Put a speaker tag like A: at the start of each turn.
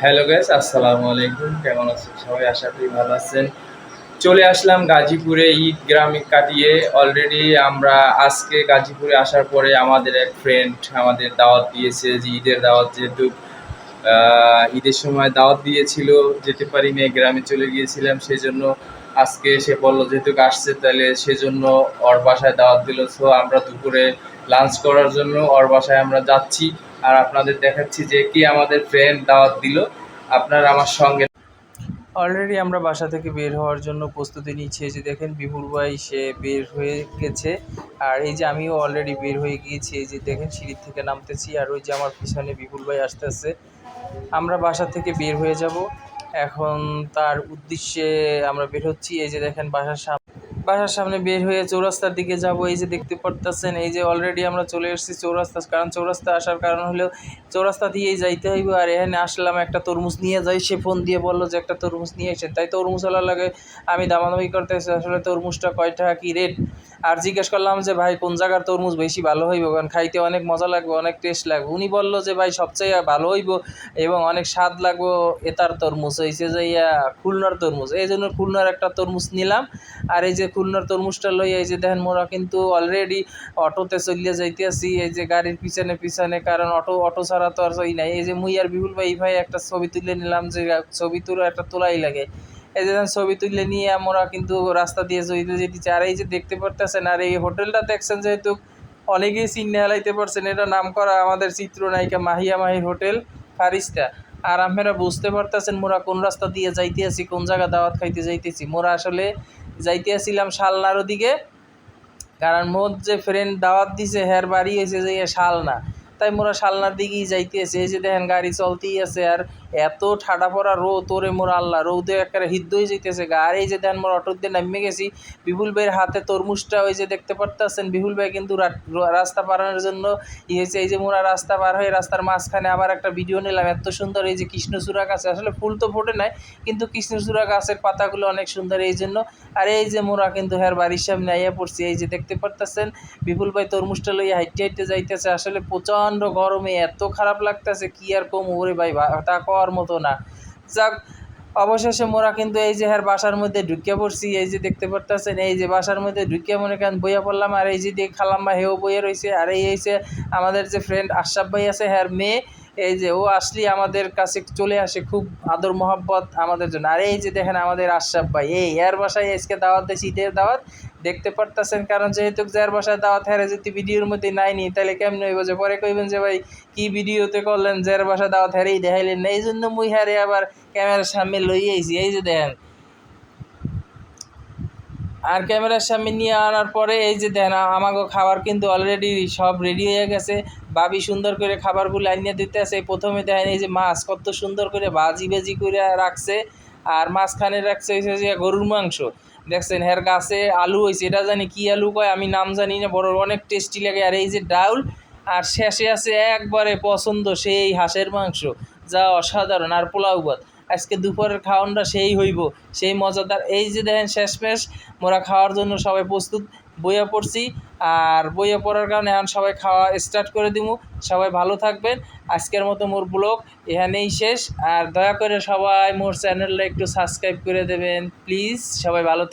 A: Hello guys, আসসালামু আলাইকুম। কেমন আছেন সবাই? আশা করি ভালো আছেন। চলে আসলাম গাজীপুরে ঈদ গ্রামে কাটিয়ে। অলরেডি আমরা আজকে গাজীপুরে আসার পরে আমাদের এক ফ্রেন্ড আমাদের দাওয়াত দিয়েছে, যে ঈদের দাওয়াত, যেহেতু ঈদের সময় দাওয়াত দিয়েছিল, যেতে পারিনি, গ্রামে চলে গিয়েছিলাম। সেজন্য আজকে সে বলল যেহেতু আসছে, তাহলে সেজন্য ওর বাসায় দাওয়াত দিল। সো আমরা দুপুরে লাঞ্চ করার জন্য ওর বাসায় আমরা যাচ্ছি। আর আপনাদের দেখাচ্ছি যে কি আমাদের ফ্রেন্ড দাওয়াত দিল। আপনারা আমার সঙ্গে। অলরেডি আমরা বাসা থেকে বের হওয়ার জন্য প্রস্তুতি নিচ্ছি। এই যে দেখেন বিপুল ভাই সে বের হয়ে গেছে, আর এই যে আমিও অলরেডি বের হয়ে গিয়েছি। এই যে দেখেন সিঁড়ি থেকে নামতেছি, আর ওই যে আমার পিছনে বিপুল ভাই আসতেছে। আমরা বাসা থেকে বের হয়ে যাব এখন, তার উদ্দেশ্যে আমরা বের হচ্ছি। এই যে দেখেন বাসার সামনে বের হয়ে চৌরাস্তার দিকে যাব। এই যে দেখতে পারতেছেন, এই যে অলরেডি আমরা চলে এসেছি চৌরাস্তা। কারণ চৌরাস্তা আসার কারণ হলো চৌরাস্তা দিয়েই যাইতে হইব। আর এখানে আসলাম একটা তরমুজ নিয়ে যাই। সে ফোন দিয়ে বললো যে একটা তরমুজ নিয়ে এসেন, তাই তরমুজওয়ালার লাগে আমি দামাদামি করতেছি আসলে তরমুজটা কয় টাকা কী রেট। আর জিজ্ঞেস করলাম যে ভাই কোন জায়গার তরমুজ বেশি ভালো হইব, কারণ খাইতে অনেক মজা লাগবে, অনেক টেস্ট লাগবে। উনি বললো যে ভাই সবচেয়ে ভালো হইব এবং অনেক স্বাদ লাগবে এটার তরমুজ হয়েছে যে খুলনার তরমুজ। এই জন্য খুলনার একটা তরমুজ নিলাম। আর এই যে খুলনার তরমুজটা লই, এই যে দেখেন মোরা কিন্তু অলরেডি অটোতে চলিয়ে যাইতে আসি, এই যে গাড়ির পিছনে পিছনে, কারণ অটো ছাড়া তো আর নাই। এই যে মুই আর বিপুল ভাই একটা ছবি তুলে নিলাম, যে ছবি তুলে একটা তোলাই লাগে। এই যে ছবি তুলে নিয়ে আমরা কিন্তু রাস্তা দিয়ে যেতেছি। আর এই যে দেখতে পারতেছেন, আর এই হোটেলটা দেখছেন যেহেতু অনেকেই চিহ্নে হালাইতে পারছেন, এটা নাম করা আমাদের চিত্রনায়িকা মাহির হোটেল ফারিস্তা। আর আপনারা বুঝতে পারতেছেন মোরা কোন রাস্তা দিয়ে যাইতে আছি, কোন জায়গা দাওয়াত খাইতে যাইতেছি। মোরা আসলে যাইতে আসছিলাম শালনার ওদিকে, কারণ মোর যে ফ্রেন্ড দাওয়াত দিছে হ্যার বাড়ি হয়েছে যে শালনা, তাই মোরা শালনার দিকেই যাইতেছে। এই যে দেখেন গাড়ি চলতেই আছে, আর এত ঠাডা পড়া রোদ, ওরে মোর আল্লাহ, রৌদে একেবারে হিদ্ধ হয়ে যাইতেছে গা। আর এই যে দেখেন মোর অটোর দিয়ে নামে গেছি। বিপুল ভাইয়ের হাতে তরমুজটা ওই যে দেখতে পারতেছেন, বিপুল ভাই কিন্তু রাস্তা পারানোর জন্য হয়েছে। এই যে মোরা রাস্তা পার হয়ে রাস্তার মাঝখানে আবার একটা ভিডিও নিলাম, এত সুন্দর। এই যে কৃষ্ণচূড়া গাছ, আসলে ফুল তো ফোটে নাই, কিন্তু কৃষ্ণচূড়া গাছের পাতাগুলো অনেক সুন্দর এই জন্য। আর এই যে মোরা কিন্তু হ্যার বাড়ির সামনে আইয়া পড়ছি। এই যে দেখতে পারতেছেন বিপুল ভাই তরমুজটা লইয়া হাইটে হাইটে যাইতেছে। আসলে প্রচণ্ড গরমে এত খারাপ লাগতেছে কি আর কম, ওরে ভাই তা কওয়ার মতো না। যাক, অবশেষে মোরা কিন্তু এই যে হ্যার বাসার মধ্যে ঢুকিয়ে পড়ছি। এই যে দেখতে পারতেছেন, এই যে বাসার মধ্যে ঢুকিয়ে মনে করেন বইয়া পড়লাম। আর এই যে দিয়ে খালাম্মা হেও বইয়া রয়েছে। আর এই হয়েছে আমাদের যে ফ্রেন্ড আশরাফ ভাই আছে হ্যার মেয়ে। এই যে ও আসলে আমাদের কাছে চলে আসে, খুব আদর মহব্বত আমাদের জন্য। আর এই যে দেখেন আমাদের আশরাফ ভাই, এই এর বাসায় আজকে দাওয়াত দেয়, ঈদের দাওয়াত দেখতে পারতেছেন। কারণ যেহেতু যার বাসায় দাওয়াত হেরে যদি ভিডিওর মধ্যে নাইনি, তাহলে কেমন হইব যে পরে কইবেন যে ভাই কি ভিডিওতে করলেন, যার বাসায় দাওয়াত হেরেই দেখাইলেন না। এই জন্য মুই হারে আবার ক্যামেরার সামনে লই আইছি। এই যে দেখেন, আর ক্যামেরার সামনে নিয়ে আনার পরে এই যে দেখেন আমাকে খাবার কিন্তু অলরেডি সব রেডি হয়ে গেছে। ভাবি সুন্দর করে খাবারগুলো আনিয়ে দিতে আছে। প্রথমে দেখেন এই যে মাছ কত সুন্দর করে ভাজি ভাজি করে রাখছে, আর মাঝখানে রাখছে হচ্ছে যে গরুর মাংস। দেখছেন হের গাছে আলু হয়েছে, এটা জানি কি আলু কয়, আমি নাম জানি না, বড় অনেক টেস্টি লাগে। আর এই যে ডাউল, আর শেষে আছে একবারে পছন্দ সেই হাঁসের মাংস, যা অসাধারণ। আর পোলাও ভাত। আজকে দুপুরের খাওয়ানটা সেই হইব, সেই মজাদার। এই যে দেখেন শেষমেশ মোরা খাওয়ার জন্য সবাই প্রস্তুত, বইয়া পড়ছি। আর বইয়া পড়ার কারণে এখন সবাই খাওয়া স্টার্ট করে দিব। সবাই ভালো থাকবেন। আজকের মতো মোর ব্লগ এখানেই শেষ। আর দয়া করে সবাই মোর চ্যানেলটা একটু সাবস্ক্রাইব করে দেবেন প্লিজ। সবাই ভালো